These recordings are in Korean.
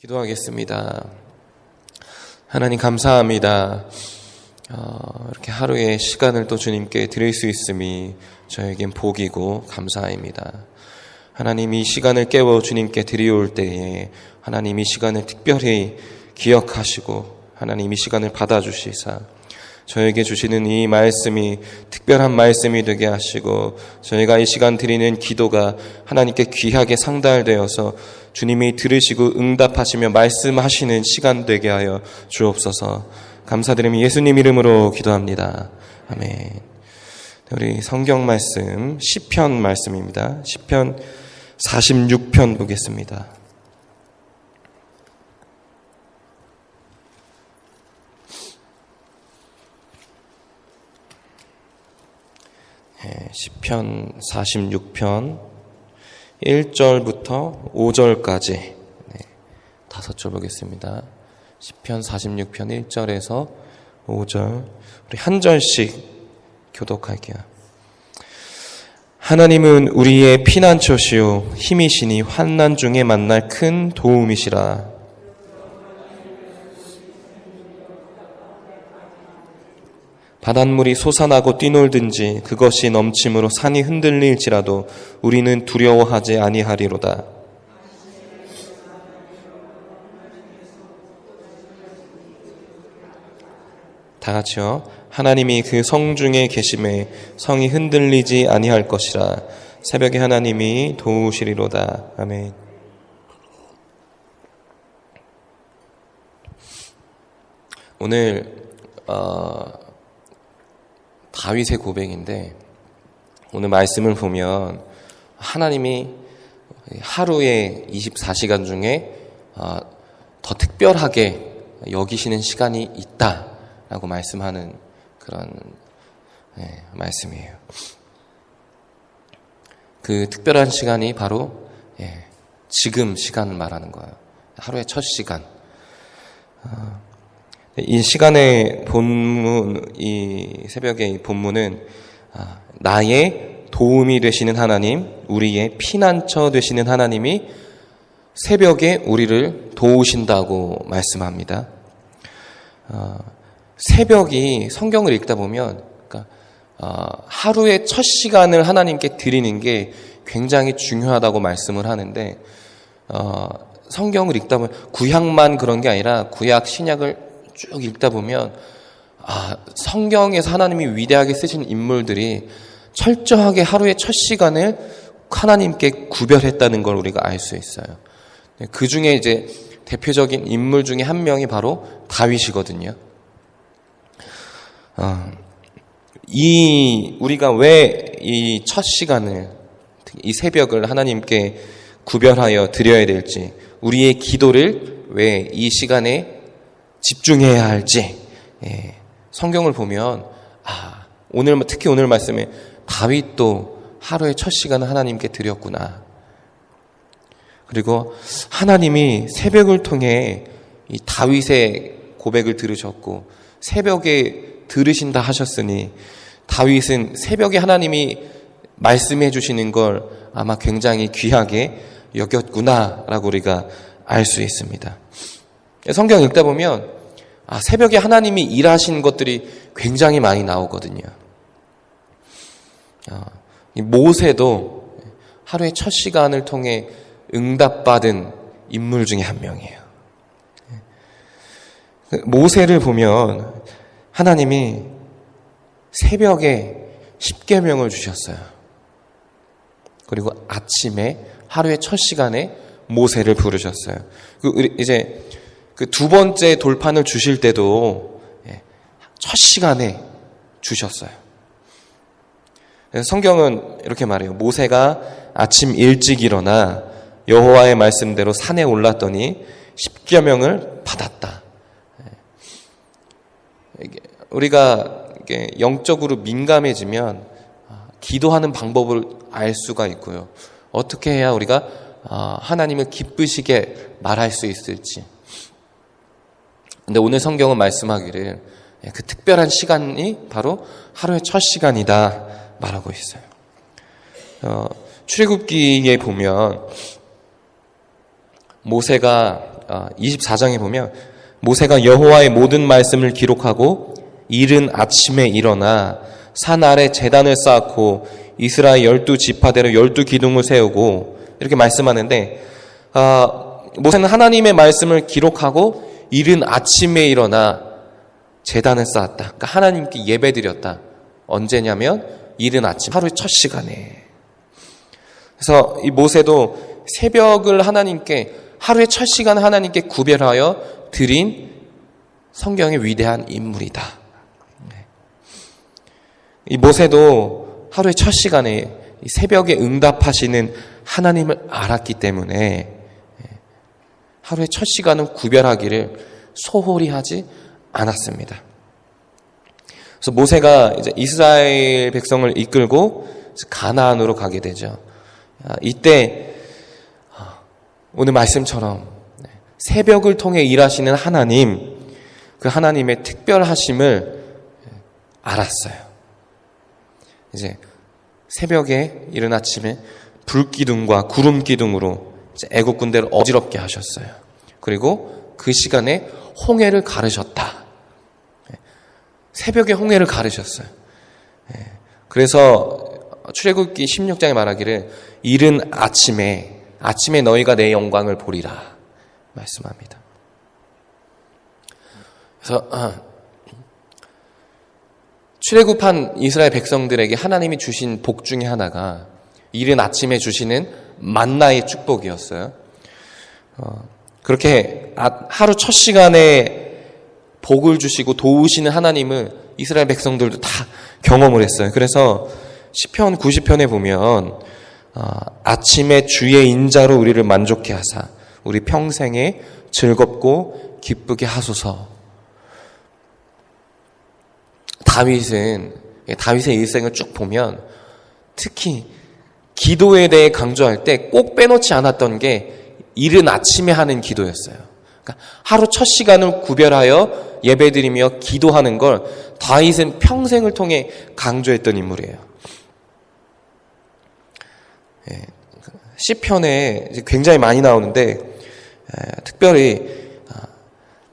기도하겠습니다. 하나님 감사합니다. 이렇게 하루의 시간을 또 주님께 드릴 수 있음이 저에겐 복이고 감사입니다. 하나님 이 시간을 깨워 주님께 드리올 때에 하나님 이 시간을 특별히 기억하시고 하나님 이 시간을 받아주시사 저에게 주시는 이 말씀이 특별한 말씀이 되게 하시고 저희가 이 시간 드리는 기도가 하나님께 귀하게 상달되어서 주님이 들으시고 응답하시며 말씀하시는 시간 되게 하여 주옵소서. 감사드리며 예수님 이름으로 기도합니다. 아멘. 우리 성경 말씀 시편 말씀입니다. 시편 46편 보겠습니다. 시편 46편 1절부터 5절까지 5절 보겠습니다. 시편 46편 1절에서 5절 우리 한 절씩 교독할게요. 하나님은 우리의 피난처시요 힘이시니 환난 중에 만날 큰 도움이시라. 바닷물이 솟아나고 뛰놀든지 그것이 넘침으로 산이 흔들릴지라도 우리는 두려워하지 아니하리로다. 다 같이요. 하나님이 그 성중에 계심에 성이 흔들리지 아니할 것이라. 새벽에 하나님이 도우시리로다. 아멘. 오늘 다윗의 고백인데 오늘 말씀을 보면 하나님이 하루에 24시간 중에 더 특별하게 여기시는 시간이 있다라고 말씀하는 그런 말씀이에요. 그 특별한 시간이 바로 지금 시간을 말하는 거예요. 하루의 첫 시간. 이 시간의 본문, 이 새벽의 이 본문은 나의 도움이 되시는 하나님, 우리의 피난처 되시는 하나님이 새벽에 우리를 도우신다고 말씀합니다. 새벽이 성경을 읽다 보면 하루의 첫 시간을 하나님께 드리는 게 굉장히 중요하다고 말씀을 하는데 성경을 읽다 보면 구약만 그런 게 아니라 구약 신약을 쭉 읽다 보면 성경에서 하나님이 위대하게 쓰신 인물들이 철저하게 하루의 첫 시간을 하나님께 구별했다는 걸 우리가 알 수 있어요. 그 중에 이제 대표적인 인물 중에 한 명이 바로 다윗이거든요. 우리가 왜 이 첫 시간을, 이 새벽을 하나님께 구별하여 드려야 될지, 우리의 기도를 왜 이 시간에 집중해야 할지 성경을 보면 특히 오늘 말씀에 다윗도 하루의 첫 시간을 하나님께 드렸구나. 그리고 하나님이 새벽을 통해 이 다윗의 고백을 들으셨고 새벽에 들으신다 하셨으니 다윗은 새벽에 하나님이 말씀해 주시는 걸 아마 굉장히 귀하게 여겼구나라고 우리가 알 수 있습니다. 성경 읽다 보면 새벽에 하나님이 일하신 것들이 굉장히 많이 나오거든요. 모세도 하루의 첫 시간을 통해 응답받은 인물 중에 한 명이에요. 모세를 보면 하나님이 새벽에 십계명을 주셨어요. 그리고 아침에 하루의 첫 시간에 모세를 부르셨어요. 이제 그 두 번째 돌판을 주실 때도 첫 시간에 주셨어요. 성경은 이렇게 말해요. 모세가 아침 일찍 일어나 여호와의 말씀대로 산에 올랐더니 십계명을 받았다. 우리가 영적으로 민감해지면 기도하는 방법을 알 수가 있고요. 어떻게 해야 우리가 하나님을 기쁘시게 말할 수 있을지. 근데 오늘 성경은 말씀하기를 그 특별한 시간이 바로 하루의 첫 시간이다 말하고 있어요. 출애굽기에 보면 모세가 24장에 보면 모세가 여호와의 모든 말씀을 기록하고 이른 아침에 일어나 산 아래 제단을 쌓고 이스라엘 12지파대로 12기둥을 세우고 이렇게 말씀하는데, 모세는 하나님의 말씀을 기록하고 이른 아침에 일어나 제단을 쌓았다. 그러니까 하나님께 예배드렸다. 언제냐면 이른 아침, 하루의 첫 시간에. 그래서 이 모세도 새벽을 하나님께, 하루의 첫 시간 하나님께 구별하여 드린 성경의 위대한 인물이다. 이 모세도 하루의 첫 시간에 새벽에 응답하시는 하나님을 알았기 때문에 하루의 첫 시간은 구별하기를 소홀히 하지 않았습니다. 그래서 모세가 이제 이스라엘 백성을 이끌고 가나안으로 가게 되죠. 이때 오늘 말씀처럼 새벽을 통해 일하시는 하나님, 그 하나님의 특별하심을 알았어요. 이제 새벽에 이른 아침에 불기둥과 구름기둥으로 애국 군대를 어지럽게 하셨어요. 그리고 그 시간에 홍해를 가르셨다. 새벽에 홍해를 가르셨어요. 그래서 출애굽기 16장에 말하기를 이른 아침에 너희가 내 영광을 보리라 말씀합니다. 그래서 출애굽한 이스라엘 백성들에게 하나님이 주신 복 중에 하나가 이른 아침에 주시는 만나의 축복이었어요. 그렇게 하루 첫 시간에 복을 주시고 도우시는 하나님을 이스라엘 백성들도 다 경험을 했어요. 그래서 시편 90편에 보면 아침에 주의 인자로 우리를 만족해 하사 우리 평생에 즐겁고 기쁘게 하소서. 다윗의 일생을 쭉 보면 특히 기도에 대해 강조할 때 꼭 빼놓지 않았던 게 이른 아침에 하는 기도였어요. 그러니까 하루 첫 시간을 구별하여 예배드리며 기도하는 걸 다윗은 평생을 통해 강조했던 인물이에요. 시편에 굉장히 많이 나오는데 특별히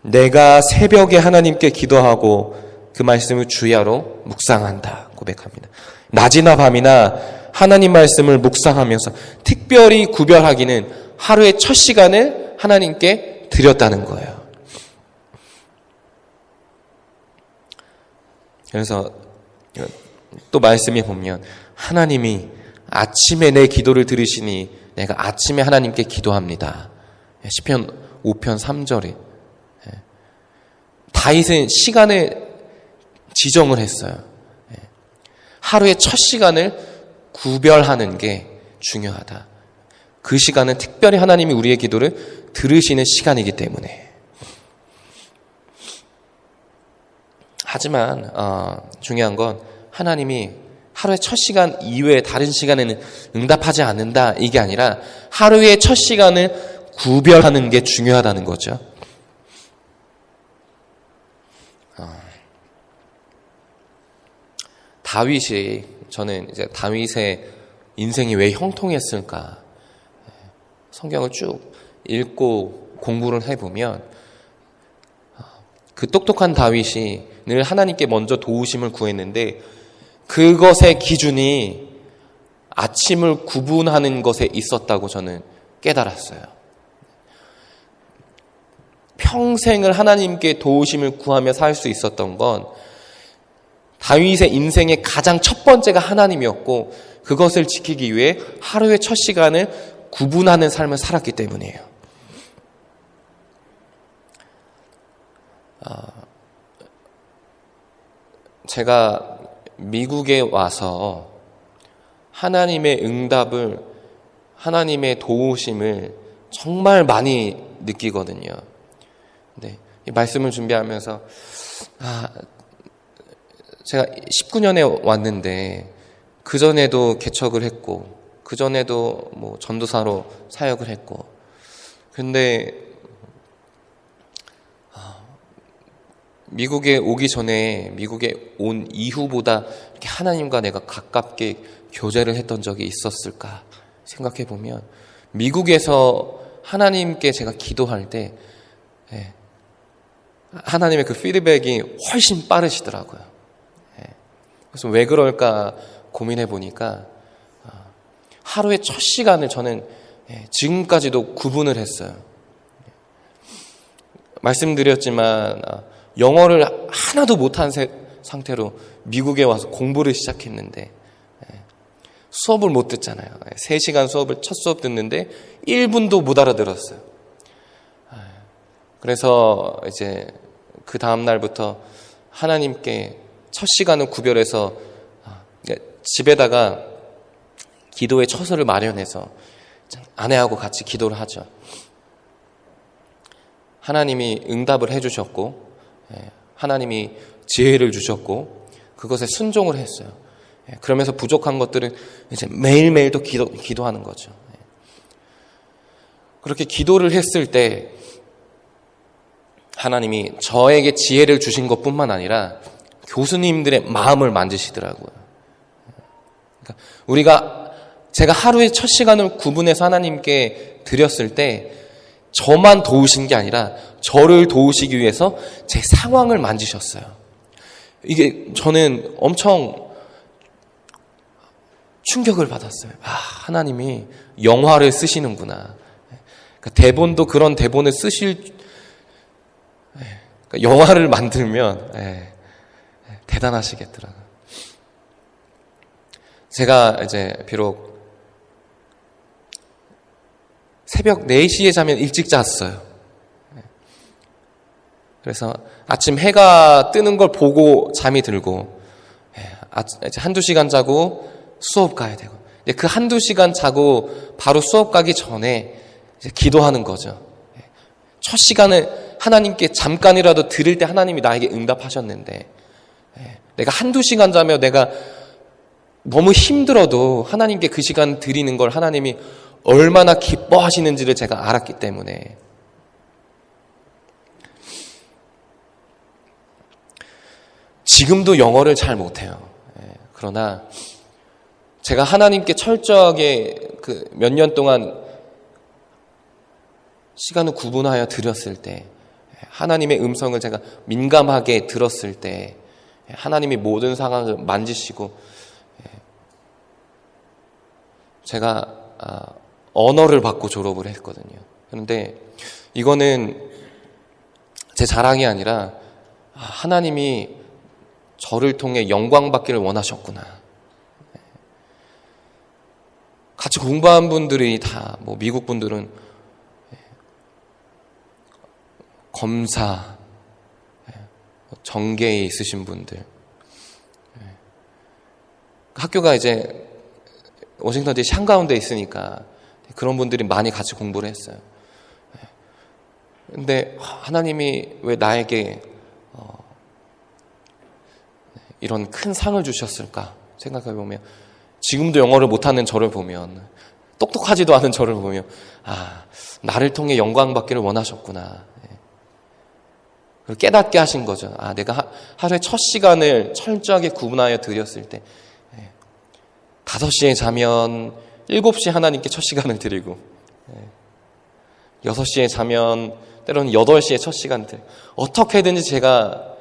내가 새벽에 하나님께 기도하고 그 말씀을 주야로 묵상한다 고백합니다. 낮이나 밤이나 하나님 말씀을 묵상하면서 특별히 구별하기는 하루의 첫 시간을 하나님께 드렸다는 거예요. 그래서 또 말씀에 보면 하나님이 아침에 내 기도를 들으시니 내가 아침에 하나님께 기도합니다. 시편 5편 3절에 다윗은 시간을 지정을 했어요. 하루의 첫 시간을 구별하는 게 중요하다. 그 시간은 특별히 하나님이 우리의 기도를 들으시는 시간이기 때문에. 하지만 중요한 건 하나님이 하루의 첫 시간 이외에 다른 시간에는 응답하지 않는다 이게 아니라 하루의 첫 시간을 구별하는 게 중요하다는 거죠. 저는 이제 다윗의 인생이 왜 형통했을까? 성경을 쭉 읽고 공부를 해보면 그 똑똑한 다윗이 늘 하나님께 먼저 도우심을 구했는데 그것의 기준이 아침을 구분하는 것에 있었다고 저는 깨달았어요. 평생을 하나님께 도우심을 구하며 살 수 있었던 건 다윗의 인생의 가장 첫 번째가 하나님이었고 그것을 지키기 위해 하루의 첫 시간을 구분하는 삶을 살았기 때문이에요. 제가 미국에 와서 하나님의 응답을, 하나님의 도우심을 정말 많이 느끼거든요. 네, 이 말씀을 준비하면서 제가 19년에 왔는데 그전에도 개척을 했고 그전에도 뭐 전도사로 사역을 했고 근데 미국에 오기 전에 미국에 온 이후보다 이렇게 하나님과 내가 가깝게 교제를 했던 적이 있었을까 생각해 보면 미국에서 하나님께 제가 기도할 때 하나님의 그 피드백이 훨씬 빠르시더라고요. 그래서 왜 그럴까 고민해 보니까 하루의 첫 시간을 저는 지금까지도 구분을 했어요. 말씀드렸지만 영어를 하나도 못한 상태로 미국에 와서 공부를 시작했는데 수업을 못 듣잖아요. 3시간 수업을 첫 수업 듣는데 1분도 못 알아들었어요. 그래서 이제 그 다음 날부터 하나님께 첫 시간을 구별해서 집에다가 기도의 처소를 마련해서 아내하고 같이 기도를 하죠. 하나님이 응답을 해주셨고 하나님이 지혜를 주셨고 그것에 순종을 했어요. 그러면서 부족한 것들은 이제 매일매일 또 기도하는 거죠. 그렇게 기도를 했을 때 하나님이 저에게 지혜를 주신 것뿐만 아니라 교수님들의 마음을 만지시더라고요. 그러니까 제가 하루에 첫 시간을 구분해서 하나님께 드렸을 때 저만 도우신 게 아니라 저를 도우시기 위해서 제 상황을 만지셨어요. 이게 저는 엄청 충격을 받았어요. 하나님이 영화를 쓰시는구나. 그러니까 대본도 그런 대본을 쓰실, 그러니까 영화를 만들면 대단하시겠더라고요. 제가 이제 비록 새벽 4시에 자면 일찍 잤어요. 그래서 아침 해가 뜨는 걸 보고 잠이 들고 이제 한두 시간 자고 수업 가야 되고 그 한두 시간 자고 바로 수업 가기 전에 이제 기도하는 거죠. 첫 시간을 하나님께 잠깐이라도 들을 때 하나님이 나에게 응답하셨는데 내가 한두 시간 자며 내가 너무 힘들어도 하나님께 그 시간 드리는 걸 하나님이 얼마나 기뻐하시는지를 제가 알았기 때문에 지금도 영어를 잘 못해요. 그러나 제가 하나님께 철저하게 그 몇 년 동안 시간을 구분하여 드렸을 때 하나님의 음성을 제가 민감하게 들었을 때 하나님이 모든 상황을 만지시고 제가 언어를 받고 졸업을 했거든요. 그런데 이거는 제 자랑이 아니라 하나님이 저를 통해 영광 받기를 원하셨구나. 같이 공부한 분들이 다 뭐 미국 분들은 검사, 정계에 있으신 분들, 학교가 이제 워싱턴 DC 한가운데 있으니까 그런 분들이 많이 같이 공부를 했어요. 근데 하나님이 왜 나에게 이런 큰 상을 주셨을까 생각해보면 지금도 영어를 못하는 저를 보면 똑똑하지도 않은 저를 보면 나를 통해 영광 받기를 원하셨구나. 깨닫게 하신 거죠. 내가 하루에 첫 시간을 철저하게 구분하여 드렸을 때 5시에 자면 7시에 하나님께 첫 시간을 드리고 6시에 자면 때로는 8시에 첫 시간을 드리고 어떻게든지 제가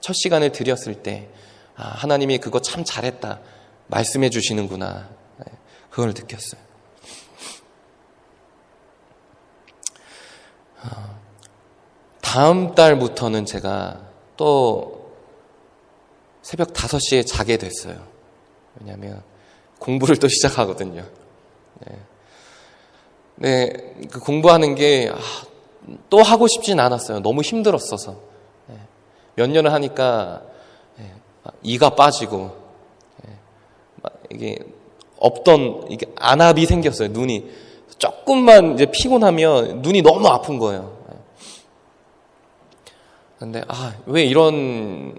첫 시간을 드렸을 때 하나님이 그거 참 잘했다 말씀해 주시는구나 그걸 느꼈어요. 다음 달부터는 제가 또 새벽 5시에 자게 됐어요. 왜냐하면 공부를 또 시작하거든요. 그 공부하는 게 또 하고 싶진 않았어요. 너무 힘들었어서. 몇 년을 하니까 이가 빠지고 이게 이게 안압이 생겼어요. 눈이 조금만 이제 피곤하면 눈이 너무 아픈 거예요. 근데 왜 이런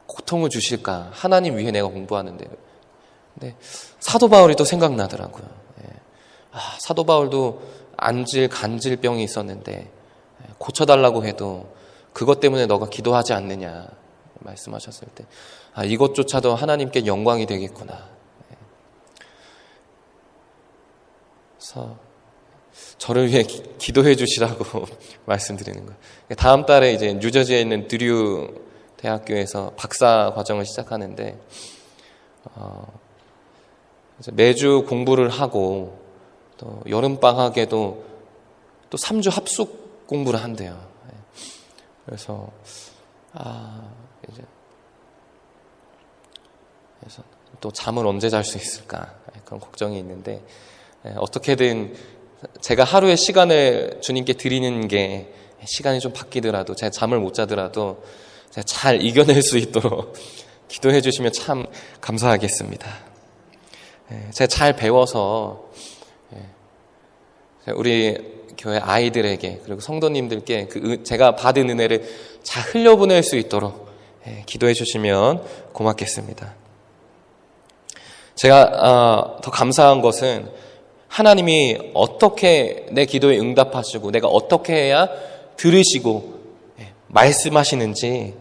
고통을 주실까? 하나님 위해 내가 공부하는데. 근데 사도 바울이 또 생각나더라고요. 사도 바울도 간질병이 있었는데 고쳐달라고 해도 그것 때문에 너가 기도하지 않느냐 말씀하셨을 때 이것조차도 하나님께 영광이 되겠구나. 그래서 저를 위해 기도해 주시라고 말씀드리는 거예요. 다음 달에 이제 뉴저지에 있는 드류 대학교에서 박사 과정을 시작하는데 매주 공부를 하고 또 여름방학에도 또 3주 합숙 공부를 한대요. 그래서 그래서 또 잠을 언제 잘 수 있을까 그런 걱정이 있는데, 어떻게든 제가 하루의 시간을 주님께 드리는 게 시간이 좀 바뀌더라도 제가 잠을 못 자더라도 제가 잘 이겨낼 수 있도록 기도해 주시면 참 감사하겠습니다. 제가 잘 배워서 우리 교회 아이들에게 그리고 성도님들께 제가 받은 은혜를 잘 흘려보낼 수 있도록 기도해 주시면 고맙겠습니다. 제가 더 감사한 것은 하나님이 어떻게 내 기도에 응답하시고 내가 어떻게 해야 들으시고 말씀하시는지,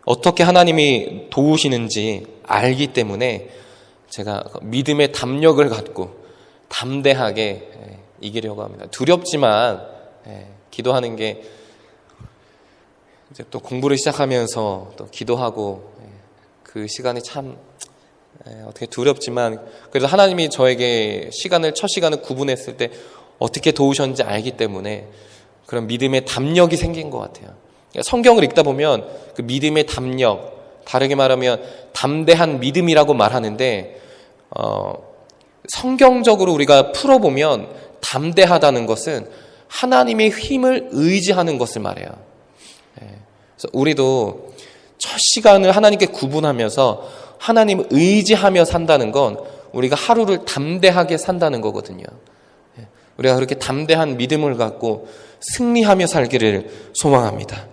어떻게 하나님이 도우시는지 알기 때문에 제가 믿음의 담력을 갖고 담대하게 이기려고 합니다. 두렵지만 기도하는 게 이제 또 공부를 시작하면서 또 기도하고 그 시간이 참 어떻게 두렵지만 그래도 하나님이 저에게 첫 시간을 구분했을 때 어떻게 도우셨는지 알기 때문에 그런 믿음의 담력이 생긴 것 같아요. 성경을 읽다 보면 그 믿음의 담력, 다르게 말하면 담대한 믿음이라고 말하는데, 성경적으로 우리가 풀어보면 담대하다는 것은 하나님의 힘을 의지하는 것을 말해요. 그래서 우리도 첫 시간을 하나님께 구분하면서 하나님을 의지하며 산다는 건 우리가 하루를 담대하게 산다는 거거든요. 우리가 그렇게 담대한 믿음을 갖고 승리하며 살기를 소망합니다.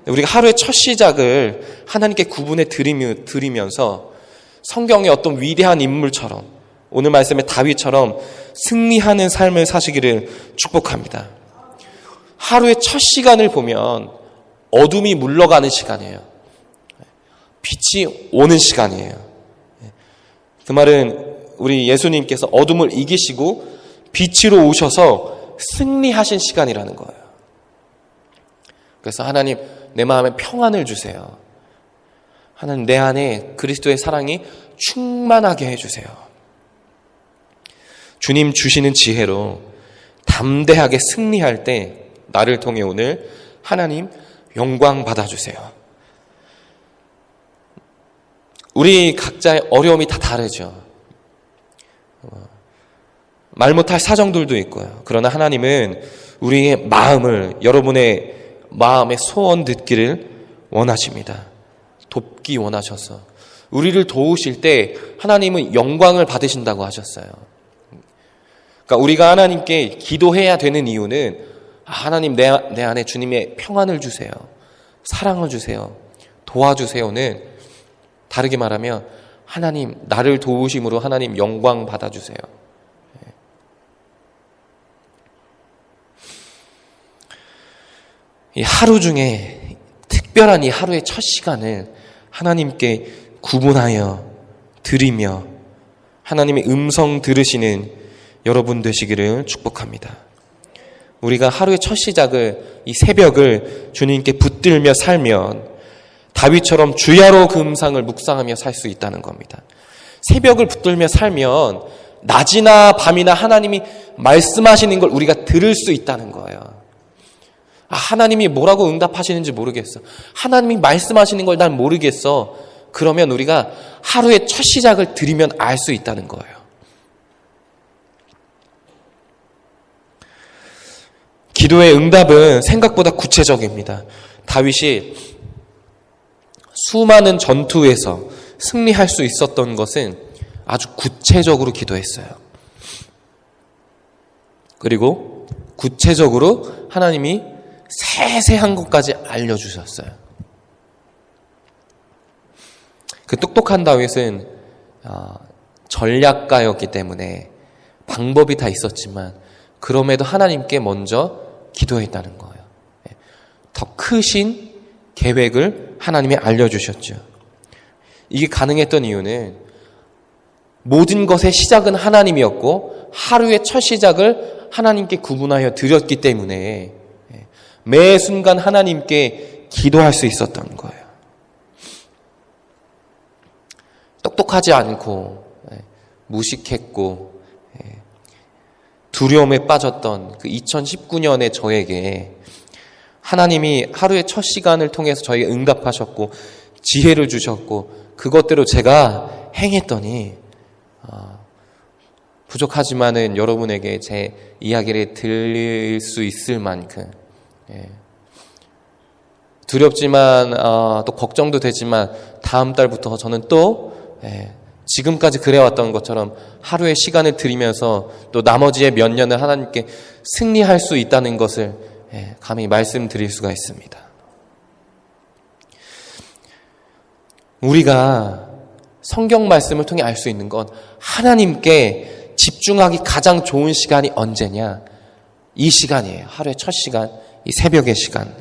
우리가 하루의 첫 시작을 하나님께 구분해 드리면서 성경의 어떤 위대한 인물처럼, 오늘 말씀의 다윗처럼 승리하는 삶을 사시기를 축복합니다. 하루의 첫 시간을 보면 어둠이 물러가는 시간이에요. 빛이 오는 시간이에요. 그 말은 우리 예수님께서 어둠을 이기시고 빛으로 오셔서 승리하신 시간이라는 거예요. 그래서 하나님, 내 마음에 평안을 주세요. 하나님, 내 안에 그리스도의 사랑이 충만하게 해주세요. 주님 주시는 지혜로 담대하게 승리할 때 나를 통해 오늘 하나님 영광 받아주세요. 우리 각자의 어려움이 다 다르죠. 말 못할 사정들도 있고요. 그러나 하나님은 우리의 마음을, 여러분의 마음의 소원 듣기를 원하십니다. 돕기 원하셔서 우리를 도우실 때 하나님은 영광을 받으신다고 하셨어요. 그러니까 우리가 하나님께 기도해야 되는 이유는 하나님, 내 안에 주님의 평안을 주세요, 사랑을 주세요, 도와주세요는 다르게 말하면 하나님, 나를 도우심으로 하나님 영광 받아주세요. 이 하루 중에 특별한 이 하루의 첫 시간을 하나님께 구분하여 드리며 하나님의 음성 들으시는 여러분 되시기를 축복합니다. 우리가 하루의 첫 시작을, 이 새벽을 주님께 붙들며 살면 다윗처럼 주야로 그 음성을 묵상하며 살 수 있다는 겁니다. 새벽을 붙들며 살면 낮이나 밤이나 하나님이 말씀하시는 걸 우리가 들을 수 있다는 거예요. 하나님이 뭐라고 응답하시는지 모르겠어. 하나님이 말씀하시는 걸 난 모르겠어. 그러면 우리가 하루의 첫 시작을 드리면 알 수 있다는 거예요. 기도의 응답은 생각보다 구체적입니다. 다윗이 수많은 전투에서 승리할 수 있었던 것은 아주 구체적으로 기도했어요. 그리고 구체적으로 하나님이 세세한 것까지 알려주셨어요. 그 똑똑한 다윗은 전략가였기 때문에 방법이 다 있었지만 그럼에도 하나님께 먼저 기도했다는 거예요. 더 크신 계획을 하나님이 알려주셨죠. 이게 가능했던 이유는 모든 것의 시작은 하나님이었고 하루의 첫 시작을 하나님께 구분하여 드렸기 때문에 매 순간 하나님께 기도할 수 있었던 거예요. 똑똑하지 않고 무식했고 두려움에 빠졌던 그 2019년의 저에게 하나님이 하루의 첫 시간을 통해서 저에게 응답하셨고 지혜를 주셨고 그것대로 제가 행했더니 부족하지만은 여러분에게 제 이야기를 들릴 수 있을 만큼 두렵지만 또 걱정도 되지만 다음 달부터 저는 또 지금까지 그래왔던 것처럼 하루의 시간을 드리면서 또 나머지의 몇 년을 하나님께 승리할 수 있다는 것을 감히 말씀드릴 수가 있습니다. 우리가 성경 말씀을 통해 알 수 있는 건 하나님께 집중하기 가장 좋은 시간이 언제냐? 이 시간이에요. 하루의 첫 시간, 이 새벽의 시간.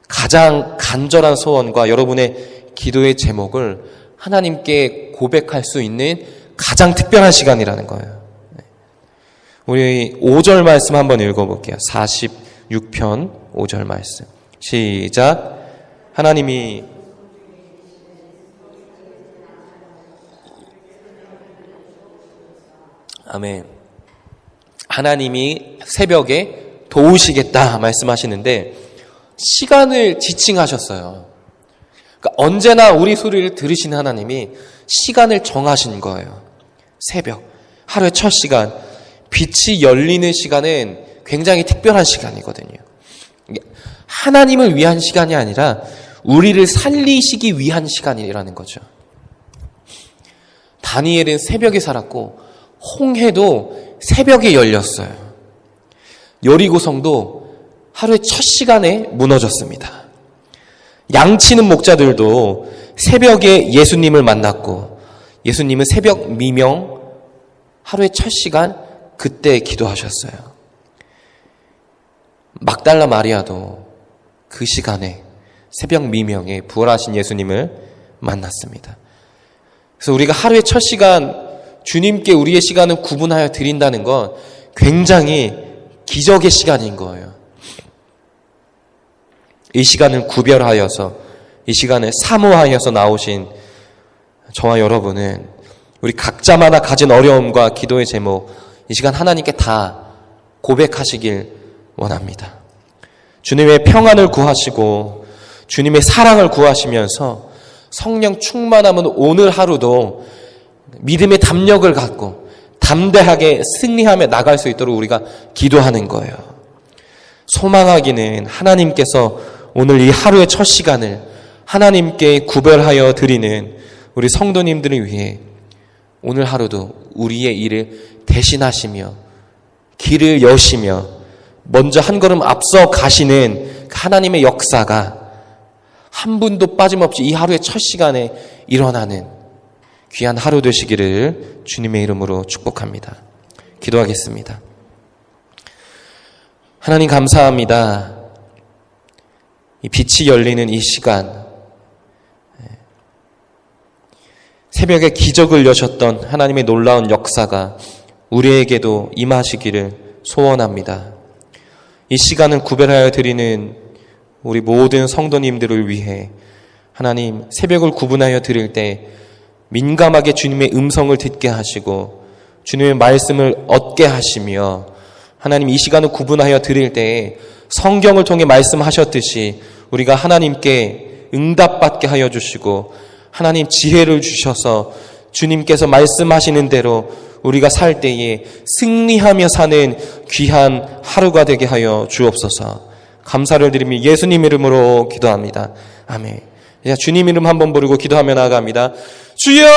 가장 간절한 소원과 여러분의 기도의 제목을 하나님께 고백할 수 있는 가장 특별한 시간이라는 거예요. 우리 5절 말씀 한번 읽어볼게요. 46편 5절 말씀. 시작. 하나님이 아멘. 하나님이 새벽에 도우시겠다 말씀하시는데 시간을 지칭하셨어요. 그러니까 언제나 우리 소리를 들으시는 하나님이 시간을 정하신 거예요. 새벽, 하루의 첫 시간, 빛이 열리는 시간은 굉장히 특별한 시간이거든요. 하나님을 위한 시간이 아니라 우리를 살리시기 위한 시간이라는 거죠. 다니엘은 새벽에 살았고 홍해도 새벽에 열렸어요. 여리고성도 하루의 첫 시간에 무너졌습니다. 양치는 목자들도 새벽에 예수님을 만났고 예수님은 새벽 미명 하루의 첫 시간 그때 기도하셨어요. 막달라 마리아도 그 시간에 새벽 미명에 부활하신 예수님을 만났습니다. 그래서 우리가 하루의 첫 시간 주님께 우리의 시간을 구분하여 드린다는 건 굉장히 기적의 시간인 거예요. 이 시간을 구별하여서 이 시간을 사모하여서 나오신 저와 여러분은 우리 각자마다 가진 어려움과 기도의 제목 이 시간 하나님께 다 고백하시길 원합니다. 주님의 평안을 구하시고 주님의 사랑을 구하시면서 성령 충만함은 오늘 하루도 믿음의 담력을 갖고 담대하게 승리하며 나갈 수 있도록 우리가 기도하는 거예요. 소망하기는 하나님께서 오늘 이 하루의 첫 시간을 하나님께 구별하여 드리는 우리 성도님들을 위해 오늘 하루도 우리의 일을 대신하시며 길을 여시며 먼저 한 걸음 앞서 가시는 하나님의 역사가 한 분도 빠짐없이 이 하루의 첫 시간에 일어나는 귀한 하루 되시기를 주님의 이름으로 축복합니다. 기도하겠습니다. 하나님 감사합니다. 이 빛이 열리는 이 시간 새벽에 기적을 여셨던 하나님의 놀라운 역사가 우리에게도 임하시기를 소원합니다. 이 시간을 구별하여 드리는 우리 모든 성도님들을 위해 하나님 새벽을 구분하여 드릴 때 민감하게 주님의 음성을 듣게 하시고 주님의 말씀을 얻게 하시며 하나님 이 시간을 구분하여 드릴 때에 성경을 통해 말씀하셨듯이 우리가 하나님께 응답받게 하여 주시고 하나님 지혜를 주셔서 주님께서 말씀하시는 대로 우리가 살 때에 승리하며 사는 귀한 하루가 되게 하여 주옵소서. 감사를 드리며 예수님 이름으로 기도합니다. 아멘. 주님 이름 한번 부르고 기도하며 나아갑니다. 주여!